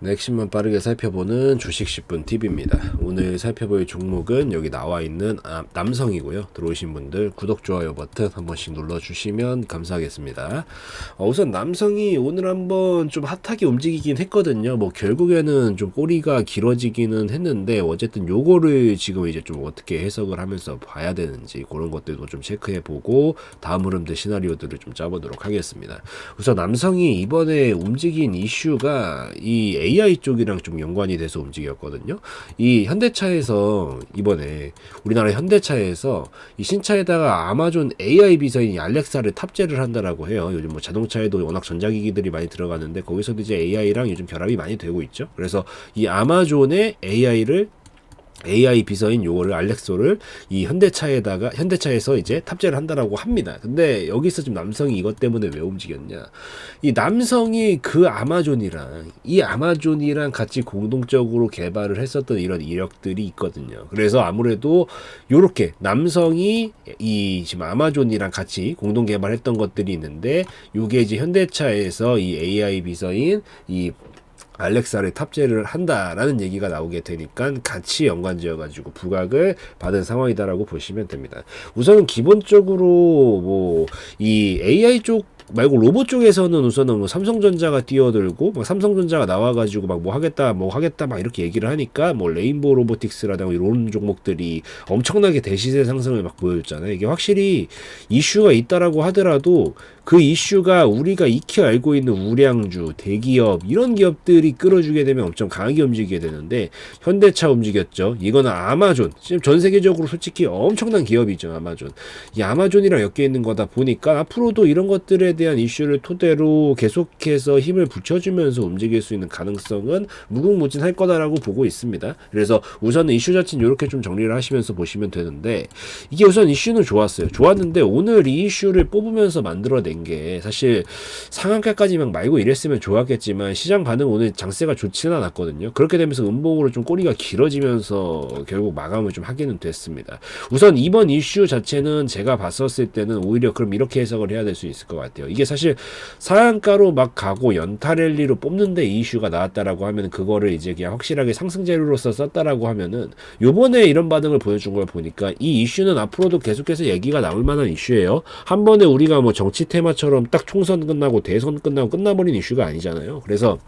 네, 핵심만 빠르게 살펴보는 주식 10분 팁입니다. 오늘 살펴볼 종목은 여기 나와 있는 남성이고요. 들어오신 분들 구독, 좋아요 버튼 한 번씩 눌러주시면 감사하겠습니다. 우선 남성이 오늘 한번 좀 핫하게 움직이긴 했거든요. 뭐 결국에는 좀 꼬리가 길어지기는 했는데 어쨌든 요거를 지금 이제 좀 어떻게 해석을 하면서 봐야 되는지 그런 것들도 좀 체크해보고 다음 흐름들 시나리오들을 좀 짜보도록 하겠습니다. 우선 남성이 이번에 움직인 이슈가 이 AI 쪽이랑 좀 연관이 돼서 움직였거든요. 이 현대차에서 이번에 우리나라 현대차에서 이 신차에다가 아마존 AI 비서인 알렉사를 탑재를 한다라고 해요. 요즘 뭐 자동차에도 워낙 전자기기들이 많이 들어가는데 거기서도 이제 AI랑 요즘 결합이 많이 되고 있죠. 그래서 이 아마존의 AI 비서인 요거를 알렉소를 이 현대차에서 이제 탑재를 한다라고 합니다. 근데 여기서 지금 남성이 이것 때문에 왜 움직였냐? 이 남성이 그 아마존이랑 같이 공동적으로 개발을 했었던 이런 이력들이 있거든요. 그래서 아무래도 요렇게 남성이 이 지금 아마존이랑 같이 공동 개발했던 것들이 있는데 요게 이제 현대차에서 이 AI 비서인 이 알렉사를 탑재를 한다라는 얘기가 나오게 되니까 같이 연관지어 가지고 부각을 받은 상황이다라고 보시면 됩니다. 우선은 기본적으로 뭐 이 AI 쪽 말고 로봇 쪽에서는 우선은 뭐 삼성전자가 뛰어들고 막 삼성전자가 나와가지고 막 뭐 하겠다 막 이렇게 얘기를 하니까 뭐 레인보우 로보틱스라든가 이런 종목들이 엄청나게 대시세 상승을 막 보여줬잖아요. 이게 확실히 이슈가 있다라고 하더라도 그 이슈가 우리가 익히 알고 있는 우량주, 대기업 이런 기업들이 끌어주게 되면 엄청 강하게 움직이게 되는데 현대차 움직였죠. 이거는 아마존 지금 전 세계적으로 솔직히 엄청난 기업이죠. 아마존. 이 아마존이랑 엮여 있는 거다 보니까 앞으로도 이런 것들에 대한 이슈를 토대로 계속해서 힘을 붙여주면서 움직일 수 있는 가능성은 무궁무진할 거다라고 보고 있습니다. 그래서 우선은 이슈 자체는 이렇게 좀 정리를 하시면서 보시면 되는데 이게 우선 이슈는 좋았어요. 좋았는데 오늘 이 이슈를 뽑으면서 만들어낸 게 사실 상한가까지 막 말고 이랬으면 좋았겠지만 시장 반응 오늘 장세가 좋지는 않았거든요. 그렇게 되면서 음봉으로 좀 꼬리가 길어지면서 결국 마감을 좀 하기는 됐습니다. 우선 이번 이슈 자체는 제가 봤었을 때는 오히려 그럼 이렇게 해석을 해야 될 수 있을 것 같아요. 이게 사실 상한가로 막 가고 연타 랠리로 뽑는데 이 이슈가 나왔다라고 하면 그거를 이제 그냥 확실하게 상승 재료로서 썼다라고 하면은 요번에 이런 반응을 보여준 걸 보니까 이 이슈는 앞으로도 계속해서 얘기가 나올 만한 이슈예요. 한 번에 우리가 뭐 정치 테마처럼 딱 총선 끝나고 대선 끝나고 끝나버린 이슈가 아니잖아요. 그래서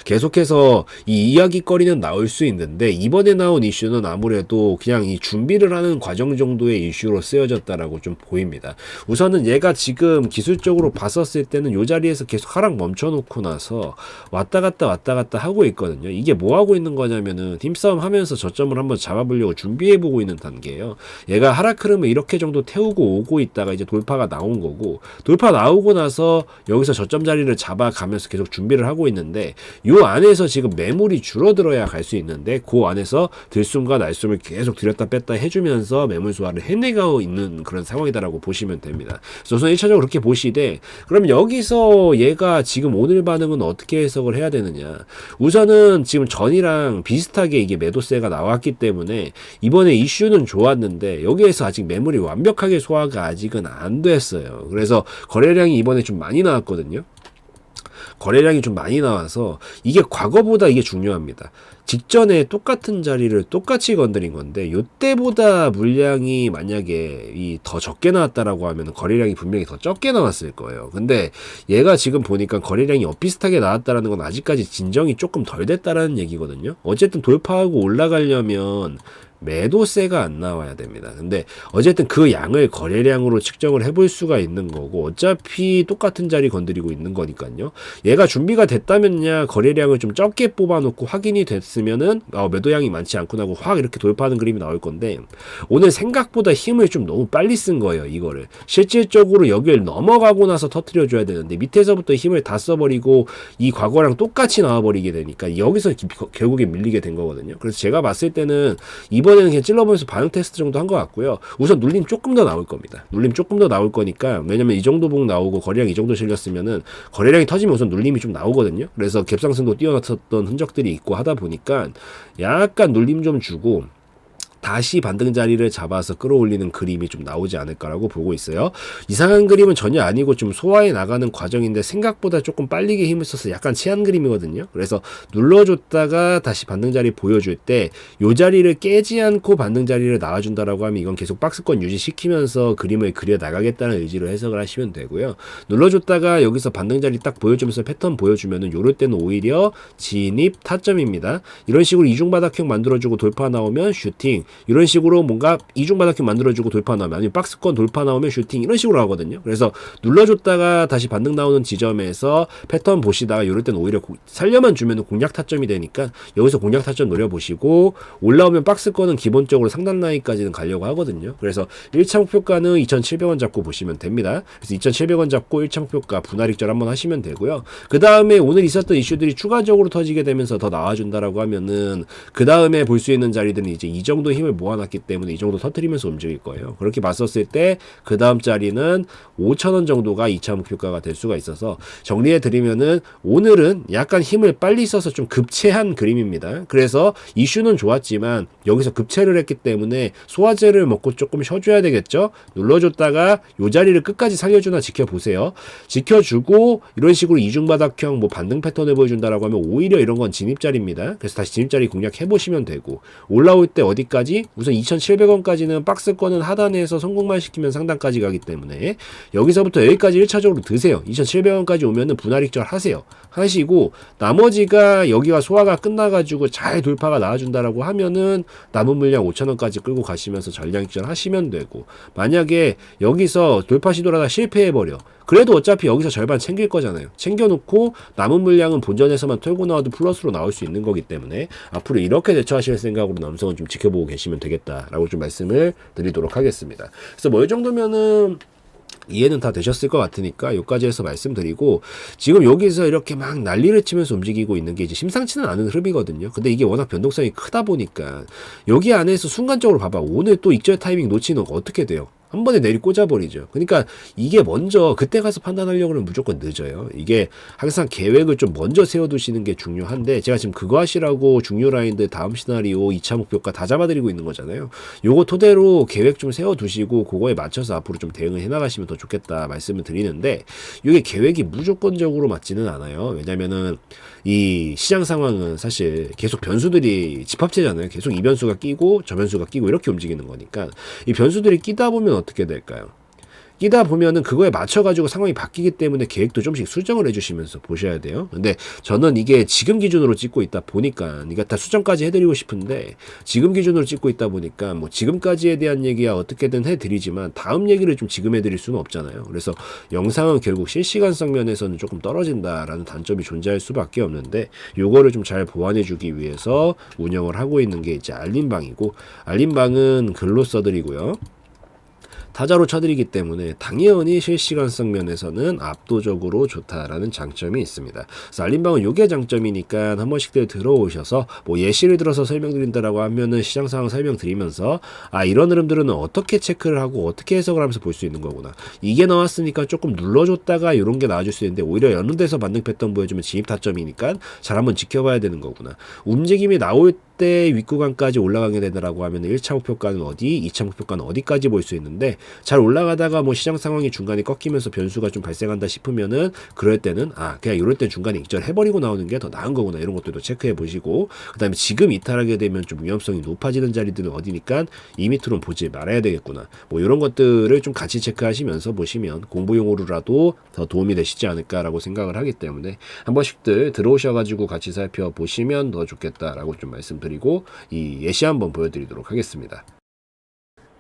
계속해서 이 이야기거리는 나올 수 있는데 이번에 나온 이슈는 아무래도 그냥 이 준비를 하는 과정 정도의 이슈로 쓰여졌다라고 좀 보입니다. 우선은 얘가 지금 기술적으로 봤었을 때는 이 자리에서 계속 하락 멈춰놓고 나서 왔다 갔다 하고 있거든요. 이게 뭐 하고 있는 거냐면은 힘싸움 하면서 저점을 한번 잡아보려고 준비해보고 있는 단계예요. 얘가 하락 흐름을 이렇게 정도 태우고 오고 있다가 이제 돌파가 나온 거고 돌파 나오고 나서 여기서 저점 자리를 잡아가면서 계속 준비를 하고 있는데 요 안에서 지금 매물이 줄어들어야 갈 수 있는데 그 안에서 들숨과 날숨을 계속 들였다 뺐다 해주면서 매물 소화를 해내고 있는 그런 상황이다라고 보시면 됩니다. 그래서 우선 1차적으로 그렇게 보시되 그럼 여기서 얘가 지금 오늘 반응은 어떻게 해석을 해야 되느냐. 우선은 지금 전이랑 비슷하게 이게 매도세가 나왔기 때문에 이번에 이슈는 좋았는데 여기에서 아직 매물이 완벽하게 소화가 아직은 안 됐어요. 그래서 거래량이 이번에 좀 많이 나왔거든요. 거래량이 좀 많이 나와서 이게 과거보다 이게 중요합니다. 직전에 똑같은 자리를 똑같이 건드린 건데 요때보다 물량이 만약에 이 더 적게 나왔다라고 하면 거래량이 분명히 더 적게 나왔을 거예요. 근데 얘가 지금 보니까 거래량이 엇비슷하게 나왔다라는 건 아직까지 진정이 조금 덜 됐다라는 얘기거든요. 어쨌든 돌파하고 올라가려면 매도세가 안 나와야 됩니다. 근데 어쨌든 그 양을 거래량으로 측정을 해볼 수가 있는 거고 어차피 똑같은 자리 건드리고 있는 거니까요. 얘가 준비가 됐다면야 거래량을 좀 적게 뽑아놓고 확인이 됐으면은 매도량이 많지 않구나 하고 확 이렇게 돌파하는 그림이 나올 건데 오늘 생각보다 힘을 좀 너무 빨리 쓴 거예요. 이거를 실질적으로 여기를 넘어가고 나서 터트려줘야 되는데 밑에서부터 힘을 다 써버리고 이 과거랑 똑같이 나와버리게 되니까 여기서 결국에 밀리게 된 거거든요. 그래서 제가 봤을 때는 이번에는 그냥 찔러보면서 반응 테스트 정도 한 것 같고요. 우선 눌림 조금 더 나올 겁니다. 눌림 조금 더 나올 거니까 왜냐면 이 정도 봉 나오고 거래량 이 정도 실렸으면은 거래량이 터지면 우선 눌림이 좀 나오거든요. 그래서 갭상승도 뛰어났었던 흔적들이 있고 하다 보니까 약간 눌림 좀 주고 다시 반등 자리를 잡아서 끌어올리는 그림이 좀 나오지 않을까라고 보고 있어요. 이상한 그림은 전혀 아니고 좀 소화해 나가는 과정인데 생각보다 조금 빨리게 힘을 써서 약간 치한 그림이거든요. 그래서 눌러줬다가 다시 반등 자리 보여줄 때 요 자리를 깨지 않고 반등 자리를 나와준다라고 하면 이건 계속 박스권 유지시키면서 그림을 그려 나가겠다는 의지로 해석을 하시면 되고요. 눌러줬다가 여기서 반등 자리 딱 보여주면서 패턴 보여주면은 요럴 때는 오히려 진입 타점입니다. 이런 식으로 이중바닥형 만들어주고 돌파 나오면 슈팅, 이런 식으로 뭔가 이중바닥형 만들어주고 돌파 나오면, 아니면 박스권 돌파 나오면 슈팅, 이런 식으로 하거든요. 그래서 눌러줬다가 다시 반등 나오는 지점에서 패턴 보시다가 이럴 때는 오히려 살려만 주면 공략 타점이 되니까 여기서 공략 타점 노려보시고, 올라오면 박스권은 기본적으로 상단 라인까지는 가려고 하거든요. 그래서 1차 목표가는 2,700원 잡고 보시면 됩니다. 그래서 2,700원 잡고 1차 목표가 분할 익절 한번 하시면 되고요. 그 다음에 오늘 있었던 이슈들이 추가적으로 터지게 되면서 더 나와준다라고 하면은 그 다음에 볼 수 있는 자리들은 이제 이 정도 힘을 모아놨기 때문에 이 정도 터트리면서 움직일 거예요. 그렇게 봤었을 때 그 다음 자리는 5,000원 정도가 2차 목표가가 될 수가 있어서, 정리해 드리면은 오늘은 약간 힘을 빨리 써서 좀 급체한 그림입니다. 그래서 이슈는 좋았지만 여기서 급체를 했기 때문에 소화제를 먹고 조금 쉬어줘야 되겠죠. 눌러줬다가 요 자리를 끝까지 살려주나 지켜보세요. 지켜주고 이런 식으로 이중바닥형 뭐 반등 패턴을 보여준다라고 하면 오히려 이런 건 진입자리입니다. 그래서 다시 진입자리 공략해보시면 되고, 올라올 때 어디까지? 우선 2,700원까지는 박스권은 하단에서 성공만 시키면 상단까지 가기 때문에 여기서부터 여기까지 1차적으로 드세요. 2,700원까지 오면은 분할 익절 하세요. 하시고 나머지가 여기가 소화가 끝나가지고 잘 돌파가 나와준다라고 하면은 남은 물량 5,000원까지 끌고 가시면서 전량 익절 하시면 되고, 만약에 여기서 돌파 시도하다 실패해버려, 그래도 어차피 여기서 절반 챙길 거잖아요. 챙겨놓고 남은 물량은 본전에서만 털고 나와도 플러스로 나올 수 있는 거기 때문에 앞으로 이렇게 대처하실 생각으로 남성은 좀 지켜보고 계시면 되겠다라고 좀 말씀을 드리도록 하겠습니다. 그래서 뭐 이 정도면은 이해는 다 되셨을 것 같으니까 여기까지 해서 말씀드리고, 지금 여기서 이렇게 막 난리를 치면서 움직이고 있는 게 이제 심상치는 않은 흐름이거든요. 근데 이게 워낙 변동성이 크다 보니까 여기 안에서 순간적으로 봐봐, 오늘 또 익절 타이밍 놓치는 거 어떻게 돼요? 한 번에 내리 꽂아버리죠. 그러니까 이게 먼저 그때 가서 판단하려고 하면 무조건 늦어요. 이게 항상 계획을 좀 먼저 세워두시는 게 중요한데, 제가 지금 그거 하시라고 중요 라인들 다음 시나리오 2차 목표가 다 잡아드리고 있는 거잖아요. 요거 토대로 계획 좀 세워두시고 그거에 맞춰서 앞으로 좀 대응을 해나가시면 더 좋겠다 말씀을 드리는데, 이게 계획이 무조건적으로 맞지는 않아요. 왜냐면은 이 시장 상황은 사실 계속 변수들이 집합체잖아요. 계속 이 변수가 끼고 저 변수가 끼고 이렇게 움직이는 거니까, 이 변수들이 끼다 보면 어떻게 될까요? 끼다 보면은 그거에 맞춰가지고 상황이 바뀌기 때문에 계획도 좀씩 수정을 해주시면서 보셔야 돼요. 근데 저는 이게 지금 기준으로 찍고 있다 보니까, 이거 다 수정까지 해드리고 싶은데 지금 기준으로 찍고 있다 보니까 뭐 지금까지에 대한 얘기야 어떻게든 해드리지만 다음 얘기를 좀 지금 해드릴 수는 없잖아요. 그래서 영상은 결국 실시간성 면에서는 조금 떨어진다라는 단점이 존재할 수밖에 없는데, 요거를 좀 잘 보완해주기 위해서 운영을 하고 있는 게 이제 알림방이고, 알림방은 글로 써드리고요. 타자로 쳐드리기 때문에 당연히 실시간성 면에서는 압도적으로 좋다라는 장점이 있습니다. 그래서 알림방은 요게 장점이니까 한 번씩들 들어오셔서 뭐 예시를 들어서 설명드린다라고 하면은 시장 상황 설명드리면서 아, 이런 흐름들은 어떻게 체크를 하고 어떻게 해석을 하면서 볼 수 있는 거구나. 이게 나왔으니까 조금 눌러줬다가 이런 게 나와줄 수 있는데 오히려 여는 데서 반등 패턴 보여주면 진입 타점이니까 잘 한번 지켜봐야 되는 거구나. 움직임이 나올 때 윗구간까지 올라가게 되더라고 하면 1차 목표가는 어디, 2차 목표가는 어디까지 볼 수 있는데, 잘 올라가다가 뭐 시장 상황이 중간에 꺾이면서 변수가 좀 발생한다 싶으면은 그럴 때는 아, 그냥 이럴 땐 중간에 익절해버리고 나오는 게 더 나은 거구나, 이런 것들도 체크해 보시고, 그 다음에 지금 이탈하게 되면 좀 위험성이 높아지는 자리들은 어디니까 이 밑으로는 보지 말아야 되겠구나, 뭐 이런 것들을 좀 같이 체크하시면서 보시면 공부용으로라도 더 도움이 되시지 않을까라고 생각을 하기 때문에 한 번씩들 들어오셔가지고 같이 살펴보시면 더 좋겠다라고 좀 말씀드리고, 이 예시 한번 보여드리도록 하겠습니다.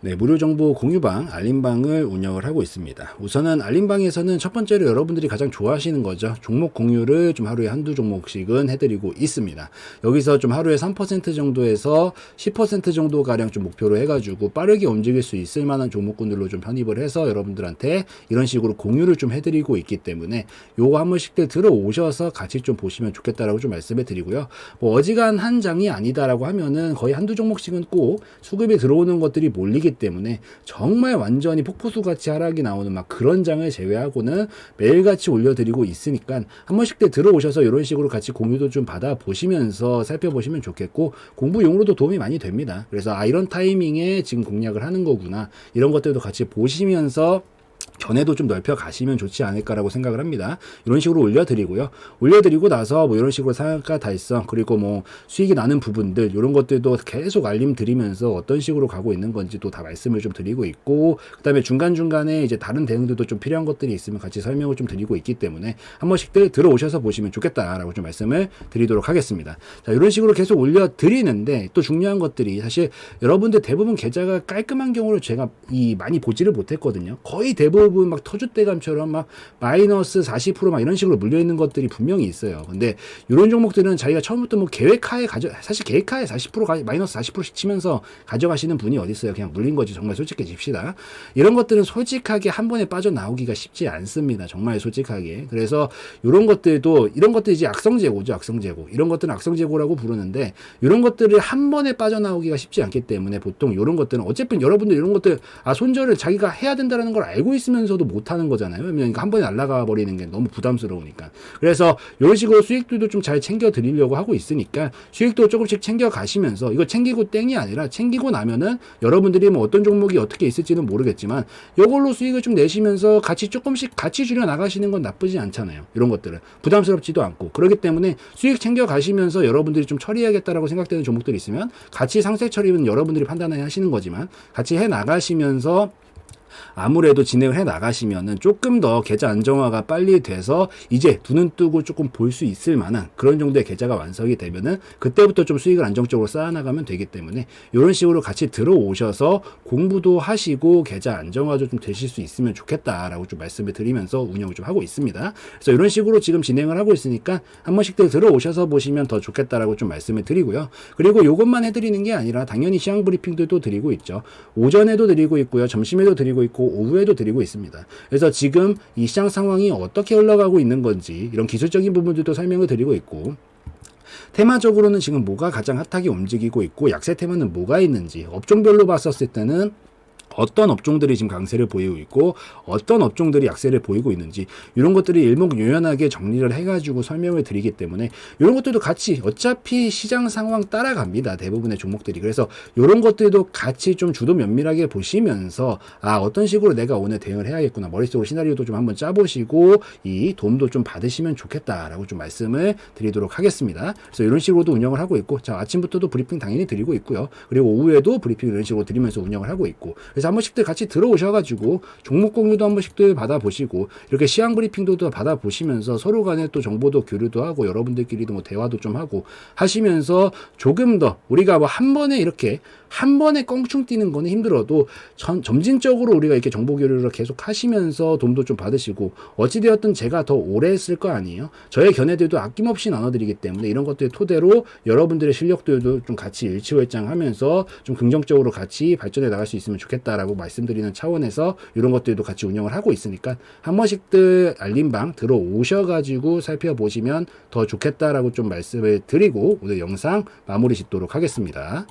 네, 무료 정보 공유방, 알림방을 운영을 하고 있습니다. 우선은 알림방에서는 첫 번째로 여러분들이 가장 좋아하시는 거죠. 종목 공유를 좀 하루에 한두 종목씩은 해드리고 있습니다. 여기서 좀 하루에 3% 정도에서 10% 정도 가량 좀 목표로 해가지고 빠르게 움직일 수 있을 만한 종목군들로 좀 편입을 해서 여러분들한테 이런 식으로 공유를 좀 해드리고 있기 때문에 요거 한 번씩들 들어오셔서 같이 좀 보시면 좋겠다라고 좀 말씀을 드리고요. 뭐 어지간한 장이 아니다라고 하면은 거의 한두 종목씩은 꼭 수급이 들어오는 것들이 몰리게 아니기 때문에 정말 완전히 폭포수같이 하락이 나오는 막 그런 장을 제외하고는 매일같이 올려드리고 있으니까 한 번씩 들어오셔서 이런 식으로 같이 공유도 좀 받아보시면서 살펴보시면 좋겠고, 공부용으로도 도움이 많이 됩니다. 그래서 이런 타이밍에 지금 공략을 하는 거구나, 이런 것들도 같이 보시면서 견해도 좀 넓혀 가시면 좋지 않을까라고 생각을 합니다. 이런 식으로 올려드리고요. 올려드리고 나서 뭐 이런 식으로 상한가 달성, 그리고 뭐 수익이 나는 부분들, 이런 것들도 계속 알림 드리면서 어떤 식으로 가고 있는 건지도 다 말씀을 좀 드리고 있고, 그 다음에 중간중간에 이제 다른 대응들도 좀 필요한 것들이 있으면 같이 설명을 좀 드리고 있기 때문에 한 번씩들 들어오셔서 보시면 좋겠다라고 좀 말씀을 드리도록 하겠습니다. 자, 이런 식으로 계속 올려드리는데 또 중요한 것들이, 사실 여러분들 대부분 계좌가 깔끔한 경우를 제가 많이 보지를 못했거든요. 거의 대부분 막 터줏대감처럼 막 마이너스 40%막 이런 식으로 물려있는 것들이 분명히 있어요. 근데 이런 종목들은 자기가 처음부터 뭐 계획하에 사실 계획하에 40% 마이너스 40%씩 치면서 가져가시는 분이 어디 있어요. 그냥 물린 거지. 정말 솔직해집시다. 이런 것들은 솔직하게 한 번에 빠져나오기가 쉽지 않습니다. 정말 솔직하게. 그래서 이런 것들도, 이런 것들이 이제 악성재고죠. 악성재고. 이런 것들은 악성재고라고 부르는데, 이런 것들을 한 번에 빠져나오기가 쉽지 않기 때문에 보통 이런 것들은, 어쨌든 여러분들 이런 것들 손절을 자기가 해야 된다는 걸 알고 있으면서도 못하는 거잖아요. 그러니까 한 번에 날아가 버리는 게 너무 부담스러우니까. 그래서 이런 식으로 수익들도 좀 잘 챙겨 드리려고 하고 있으니까 수익도 조금씩 챙겨 가시면서, 이거 챙기고 땡이 아니라 챙기고 나면은 여러분들이 뭐 어떤 종목이 어떻게 있을지는 모르겠지만 이걸로 수익을 좀 내시면서 같이 조금씩 같이 줄여 나가시는 건 나쁘지 않잖아요. 이런 것들은 부담스럽지도 않고. 그렇기 때문에 수익 챙겨 가시면서 여러분들이 좀 처리해야겠다라고 생각되는 종목들이 있으면 같이 상세 처리는 여러분들이 판단해 하시는 거지만 같이 해 나가시면서 아무래도 진행을 해 나가시면은 조금 더 계좌 안정화가 빨리 돼서 이제 두 눈 뜨고 조금 볼 수 있을 만한 그런 정도의 계좌가 완성이 되면은 그때부터 좀 수익을 안정적으로 쌓아나가면 되기 때문에 이런 식으로 같이 들어오셔서 공부도 하시고 계좌 안정화도 좀 되실 수 있으면 좋겠다라고 좀 말씀을 드리면서 운영을 좀 하고 있습니다. 그래서 이런 식으로 지금 진행을 하고 있으니까 한 번씩들 들어오셔서 보시면 더 좋겠다라고 좀 말씀을 드리고요. 그리고 이것만 해드리는 게 아니라 당연히 시황 브리핑들도 드리고 있죠. 오전에도 드리고 있고요. 점심에도 드리고 있고 오후에도 드리고 있습니다. 그래서 지금 이 시장 상황이 어떻게 흘러가고 있는 건지 이런 기술적인 부분들도 설명을 드리고 있고, 테마적으로는 지금 뭐가 가장 핫하게 움직이고 있고 약세 테마는 뭐가 있는지, 업종별로 봤었을 때는 어떤 업종들이 지금 강세를 보이고 있고 어떤 업종들이 약세를 보이고 있는지, 이런 것들이 일목요연하게 정리를 해가지고 설명을 드리기 때문에 이런 것들도 같이, 어차피 시장 상황 따라갑니다. 대부분의 종목들이. 그래서 이런 것들도 같이 좀 주도 면밀하게 보시면서 어떤 식으로 내가 오늘 대응을 해야겠구나, 머릿속으로 시나리오도 좀 한번 짜보시고 이 도움도 좀 받으시면 좋겠다라고 좀 말씀을 드리도록 하겠습니다. 그래서 이런 식으로도 운영을 하고 있고, 자, 아침부터도 브리핑 당연히 드리고 있고요. 그리고 오후에도 브리핑 이런 식으로 드리면서 운영을 하고 있고, 그래서 한 번씩들 같이 들어오셔가지고 종목 공유도 한 번씩들 받아보시고, 이렇게 시황 브리핑도 받아보시면서 서로 간에 또 정보도 교류도 하고 여러분들끼리도 뭐 대화도 좀 하고 하시면서 조금 더 우리가 뭐 한 번에 이렇게 한 번에 껑충 뛰는 거는 힘들어도 점진적으로 우리가 이렇게 정보 교류를 계속 하시면서 도움도 좀 받으시고, 어찌되었든 제가 더 오래 했을 거 아니에요. 저의 견해들도 아낌없이 나눠드리기 때문에 이런 것들 토대로 여러분들의 실력들도 좀 같이 일치월장하면서 좀 긍정적으로 같이 발전해 나갈 수 있으면 좋겠다라고 말씀드리는 차원에서 이런 것들도 같이 운영을 하고 있으니까 한 번씩들 알림방 들어오셔가지고 살펴보시면 더 좋겠다라고 좀 말씀을 드리고 오늘 영상 마무리 짓도록 하겠습니다.